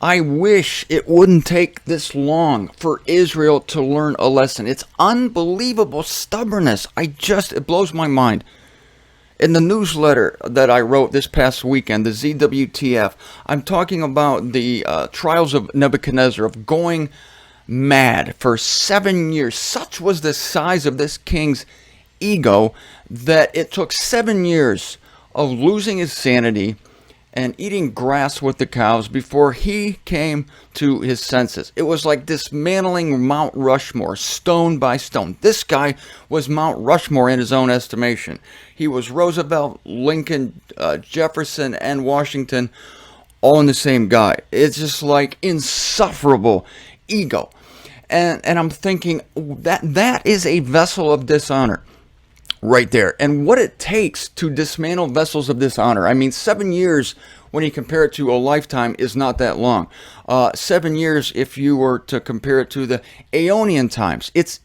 I wish it wouldn't take this long for Israel to learn a lesson. It's unbelievable stubbornness. It blows my mind. In the newsletter that I wrote this past weekend, the ZWTF, I'm talking about the trials of Nebuchadnezzar, of going mad for 7 years. Such was the size of this king's ego that it took 7 years of losing his sanity and eating grass with the cows before he came to his senses. It was like dismantling Mount Rushmore, stone by stone. This guy was Mount Rushmore in his own estimation. He was Roosevelt, Lincoln, Jefferson, and Washington, all in the same guy. It's just like insufferable ego. And I'm thinking that is a vessel of dishonor right there. And what it takes to dismantle vessels of dishonor. I mean, 7 years, when you compare it to a lifetime, is not that long. 7 years, if you were to compare it to the Aeonian times, it's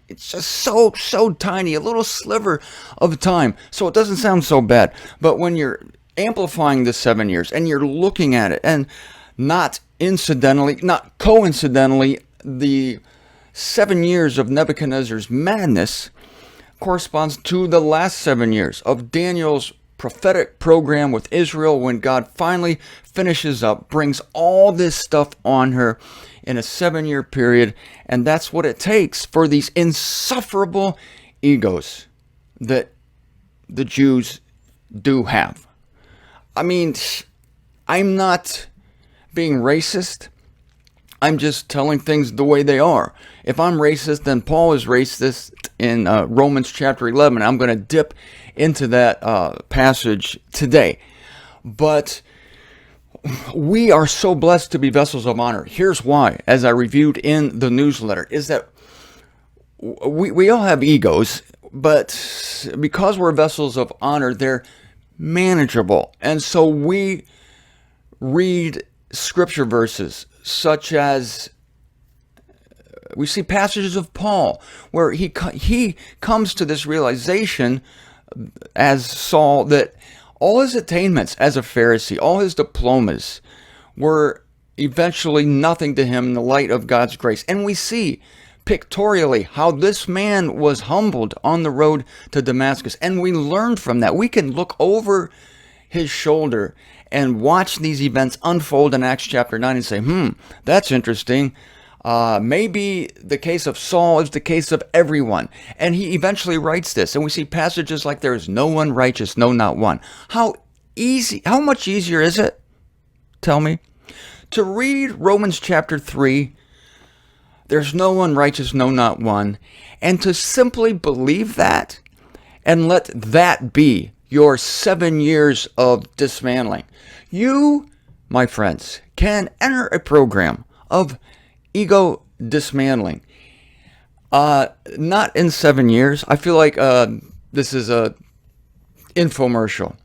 just so tiny, a little sliver of time. So it doesn't sound so bad. But when you're amplifying the 7 years and you're looking at it, and not coincidentally, the 7 years of Nebuchadnezzar's madness corresponds to the last 7 years of Daniel's prophetic program with Israel, when God finally finishes up, brings all this stuff on her in a 7-year period. And that's what it takes for these insufferable egos that the Jews do have. I mean, I'm not being racist. I'm just telling things the way they are. If I'm racist, then Paul is racist in Romans chapter 11. I'm going to dip into that passage today. But we are so blessed to be vessels of honor. Here's why, as I reviewed in the newsletter, is that we all have egos, but because we're vessels of honor, they're manageable. And so we read scripture verses such as, we see passages of Paul where he comes to this realization as Saul that all his attainments as a Pharisee, all his diplomas, were eventually nothing to him in the light of God's grace. And we see pictorially how this man was humbled on the road to Damascus. And we learn from that. We can look over his shoulder and watch these events unfold in Acts chapter 9 and say, that's interesting. Maybe the case of Saul is the case of everyone. And he eventually writes this. And we see passages like, there is no one righteous, no, not one. How much easier is it, tell me, to read Romans chapter 3, there's no one righteous, no, not one, and to simply believe that and let that be your 7 years of dismantling. You, my friends, can enter a program of ego dismantling. Not in 7 years. I feel like this is a infomercial.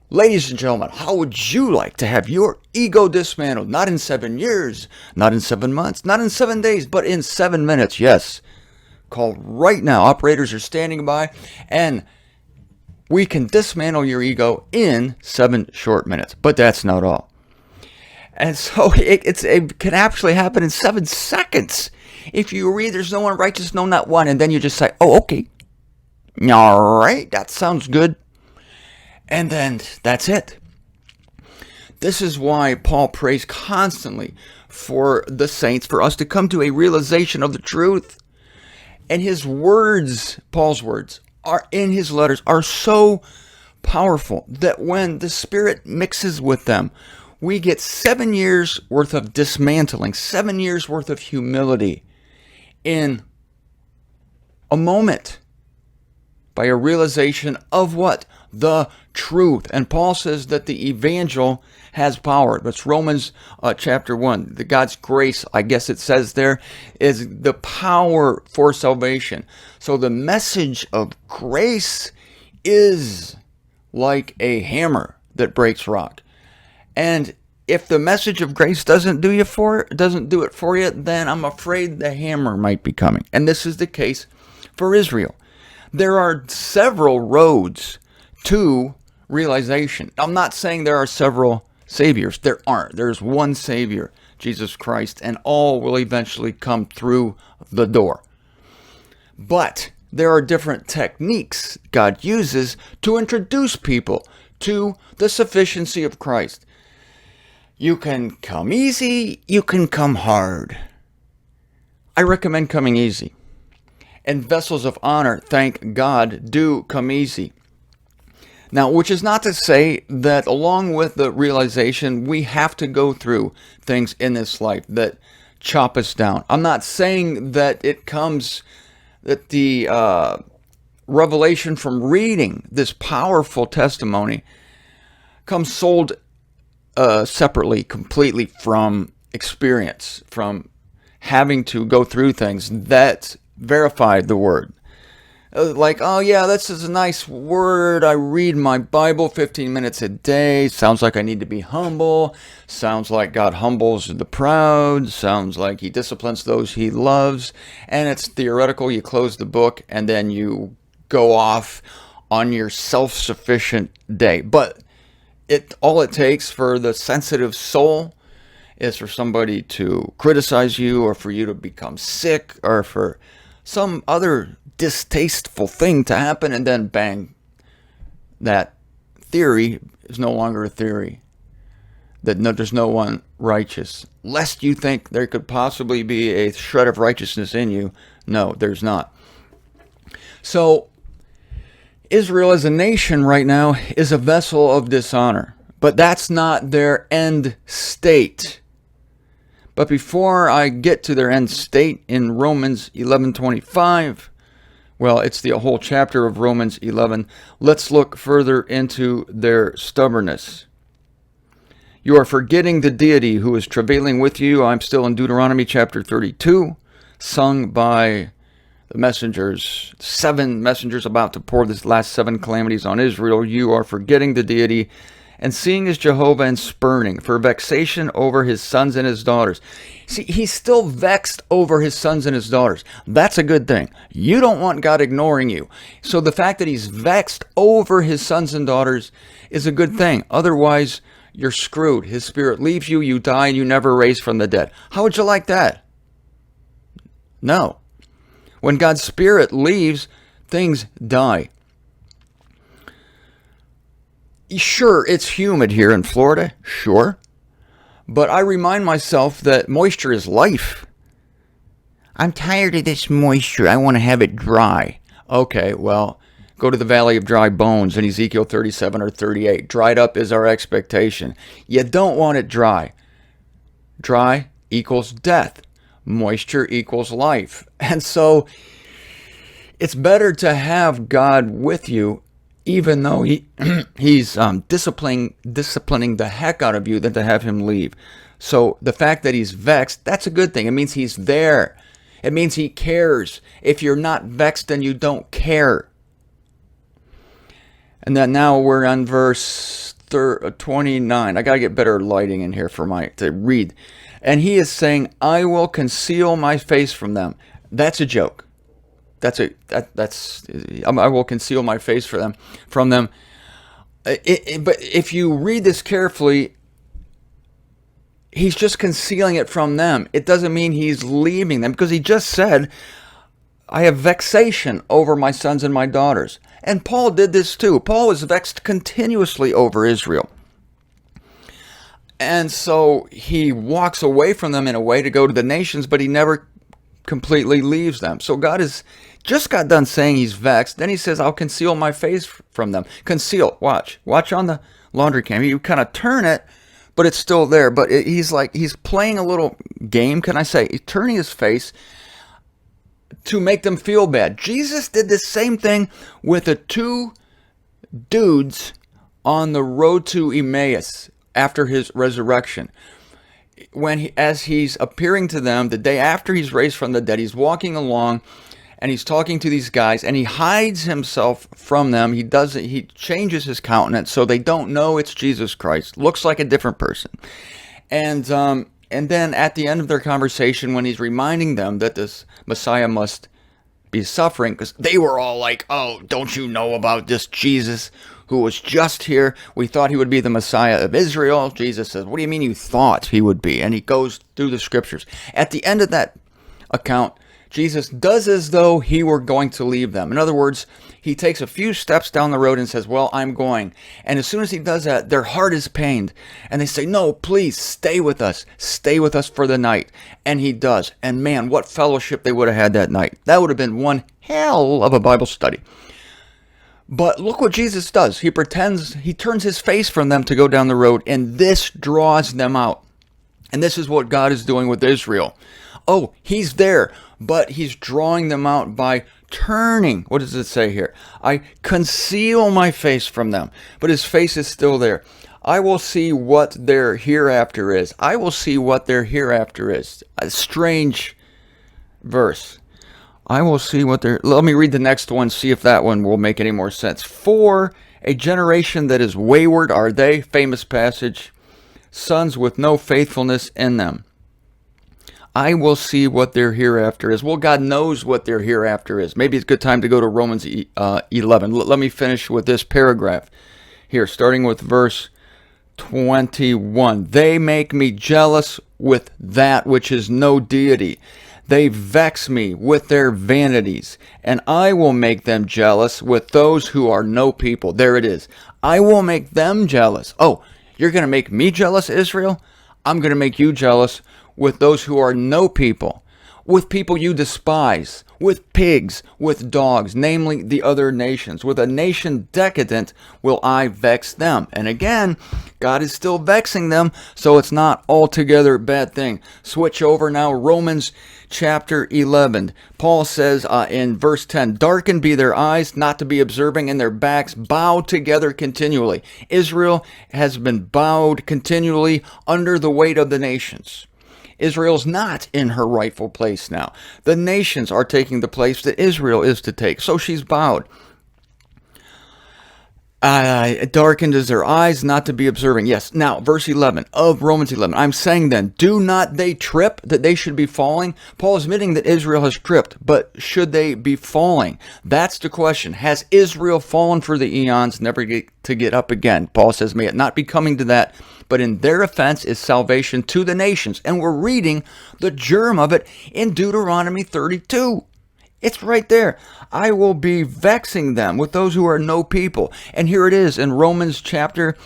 Ladies and gentlemen, how would you like to have your ego dismantled? Not in 7 years, not in 7 months, not in 7 days, but in 7 minutes. Yes. Call right now. Operators are standing by, and we can dismantle your ego in 7 short minutes. But that's not all. And so it can actually happen in 7 seconds. If you read, there's no one righteous, no, not one, and then you just say, oh, okay. All right, that sounds good. And then that's it. This is why Paul prays constantly for the saints, for us to come to a realization of the truth. And his words, Paul's words, are in his letters are so powerful that when the Spirit mixes with them, we get 7 years worth of dismantling, 7 years worth of humility in a moment by a realization of what? The truth. And Paul says that the evangel has power. That's Romans chapter 1. The God's grace, I guess it says there, is the power for salvation. So the message of grace is like a hammer that breaks rock. And if the message of grace doesn't do it for you, then I'm afraid the hammer might be coming. And this is the case for Israel. There are several roads to realization. I'm not saying there are several saviors. There aren't. There's one Savior, Jesus Christ, and all will eventually come through the door. But there are different techniques God uses to introduce people to the sufficiency of Christ. You can come easy, you can come hard. I recommend coming easy. And vessels of honor, thank God, do come easy. Now, which is not to say that along with the realization we have to go through things in this life that chop us down. I'm not saying that it comes, that the revelation from reading this powerful testimony comes sold separately, completely from experience, from having to go through things that verify the word. Like, oh yeah, this is a nice word. I read my Bible 15 minutes a day. Sounds like I need to be humble. Sounds like God humbles the proud. Sounds like he disciplines those he loves. And it's theoretical. You close the book and then you go off on your self-sufficient day. But all it takes for the sensitive soul is for somebody to criticize you, or for you to become sick, or for some other distasteful thing to happen, and then bang, that theory is no longer a theory. There's no one righteous. Lest you think there could possibly be a shred of righteousness in you. No, there's not. So, Israel as a nation right now is a vessel of dishonor. But that's not their end state. But before I get to their end state in Romans 11:25, well, it's the whole chapter of Romans 11. Let's look further into their stubbornness. You are forgetting the deity who is travailing with you. I'm still in Deuteronomy chapter 32, sung by the messengers, 7 messengers about to pour this last 7 calamities on Israel. You are forgetting the deity and seeing as Jehovah and spurning for vexation over his sons and his daughters. See, he's still vexed over his sons and his daughters. That's a good thing. You don't want God ignoring you. So the fact that he's vexed over his sons and daughters is a good thing. Otherwise, you're screwed. His spirit leaves you, you die, and you never raise from the dead. How would you like that? No. When God's spirit leaves, things die. Sure, it's humid here in Florida, sure. But I remind myself that moisture is life. I'm tired of this moisture. I want to have it dry. Okay, well, go to the Valley of Dry Bones in Ezekiel 37 or 38. Dried up is our expectation. You don't want it dry. Dry equals death. Moisture equals life. And so it's better to have God with you, even though he's disciplining the heck out of you, than to have him leave. So the fact that he's vexed, that's a good thing. It means he's there. It means he cares. If you're not vexed, then you don't care. And then now we're on verse 29. I got to get better lighting in here to read. And he is saying, I will conceal my face from them. That's a joke. I will conceal my face from them. But if you read this carefully, he's just concealing it from them. It doesn't mean he's leaving them, because he just said, I have vexation over my sons and my daughters. And Paul did this too. Paul was vexed continuously over Israel. And so he walks away from them in a way to go to the nations, but he never completely leaves them. So God is just got done saying he's vexed. Then he says, I'll conceal my face from them. Conceal. Watch on the laundry cam. You kind of turn it, but it's still there. But he's playing a little game, can I say? He's turning his face to make them feel bad. Jesus did the same thing with the 2 dudes on the road to Emmaus after his resurrection. As he's appearing to them the day after he's raised from the dead, he's walking along and he's talking to these guys, and he hides himself from them. He changes his countenance so they don't know it's Jesus Christ. Looks like a different person. And then at the end of their conversation, when he's reminding them that this Messiah must be suffering, because they were all like, oh, don't you know about this Jesus who was just here. We thought he would be the Messiah of Israel. Jesus says, what do you mean you thought he would be? And he goes through the scriptures. At the end of that account, Jesus does as though he were going to leave them. In other words, he takes a few steps down the road and says, well, I'm going. And as soon as he does that, their heart is pained. And they say, no, please stay with us. Stay with us for the night. And he does. And man, what fellowship they would have had that night. That would have been one hell of a Bible study. But look what Jesus does. He turns his face from them to go down the road, and this draws them out. And this is what God is doing with Israel. Oh, he's there, but he's drawing them out by turning. What does it say here? I conceal my face from them, but his face is still there. I will see what their hereafter is. I will see what their hereafter is. A strange verse. I will see what their... Let me read the next one, see if that one will make any more sense. For a generation that is wayward are they, famous passage, sons with no faithfulness in them. I will see what their hereafter is. Well, God knows what their hereafter is. Maybe it's a good time to go to Romans 11. Let me finish with this paragraph here, starting with verse 21. They make me jealous with that which is no deity. They vex me with their vanities, and I will make them jealous with those who are no people. There it is. I will make them jealous. Oh, you're going to make me jealous, Israel? I'm going to make you jealous with those who are no people, with people you despise, with pigs, with dogs, namely the other nations. With a nation decadent will I vex them. And again, God is still vexing them, so it's not altogether a bad thing. Switch over now, Romans chapter 11. Paul says in verse 10, darkened be their eyes, not to be observing, and their backs bowed together continually. Israel has been bowed continually under the weight of the nations. Israel's not in her rightful place now. The nations are taking the place that Israel is to take. So she's bowed. Darkened is their eyes, not to be observing. Yes. Now, verse 11 of Romans 11. I'm saying then, do not they trip that they should be falling? Paul is admitting that Israel has tripped, but should they be falling? That's the question. Has Israel fallen for the eons, never to get up again? Paul says, may it not be coming to that, but in their offense is salvation to the nations. And we're reading the germ of it in Deuteronomy 32. It's right there. I will be vexing them with those who are no people. And here it is in Romans chapter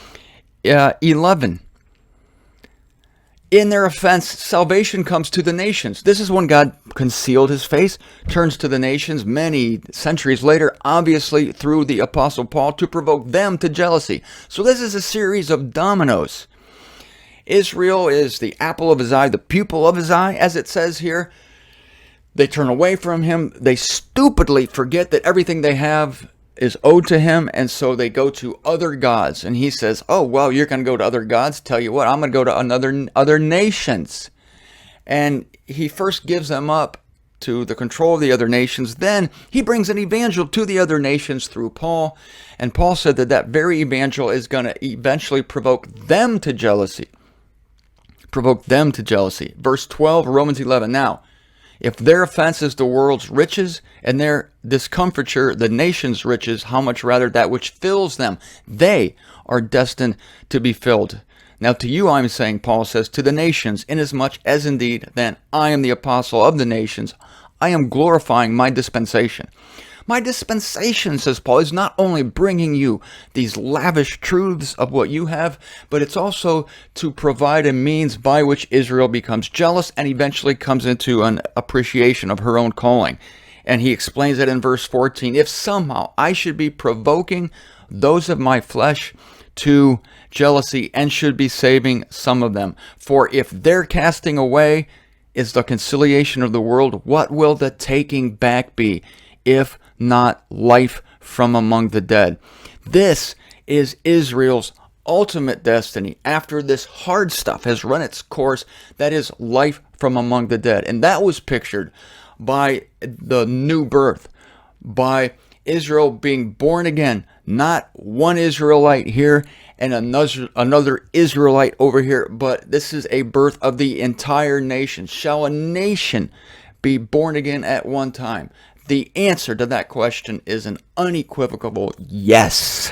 11. In their offense, salvation comes to the nations. This is when God concealed his face, turns to the nations many centuries later, obviously through the Apostle Paul, to provoke them to jealousy. So this is a series of dominoes. Israel is the apple of his eye, the pupil of his eye, as it says here. They turn away from him. They stupidly forget that everything they have is owed to him, and so they go to other gods. And he says, oh, well, you're going to go to other gods? Tell you what, I'm going to go to other nations. And he first gives them up to the control of the other nations. Then he brings an evangel to the other nations through Paul. And Paul said that that very evangel is going to eventually provoke them to jealousy. Provoke them to jealousy. Verse 12, Romans 11. Now, if their offense is the world's riches, and their discomfiture the nation's riches, how much rather that which fills them? They are destined to be filled. Now to you I'm saying, Paul says, to the nations, inasmuch as indeed then I am the apostle of the nations, I am glorifying my dispensation. My dispensation, says Paul, is not only bringing you these lavish truths of what you have, but it's also to provide a means by which Israel becomes jealous and eventually comes into an appreciation of her own calling. And he explains it in verse 14. If somehow I should be provoking those of my flesh to jealousy and should be saving some of them. For if their casting away is the conciliation of the world, what will the taking back be, if not life from among the dead? This is Israel's ultimate destiny after this hard stuff has run its course, that is life from among the dead. And that was pictured by the new birth, by Israel being born again, not one Israelite here and another Israelite over here, but this is a birth of the entire nation. Shall a nation be born again at one time? The answer to that question is an unequivocal yes.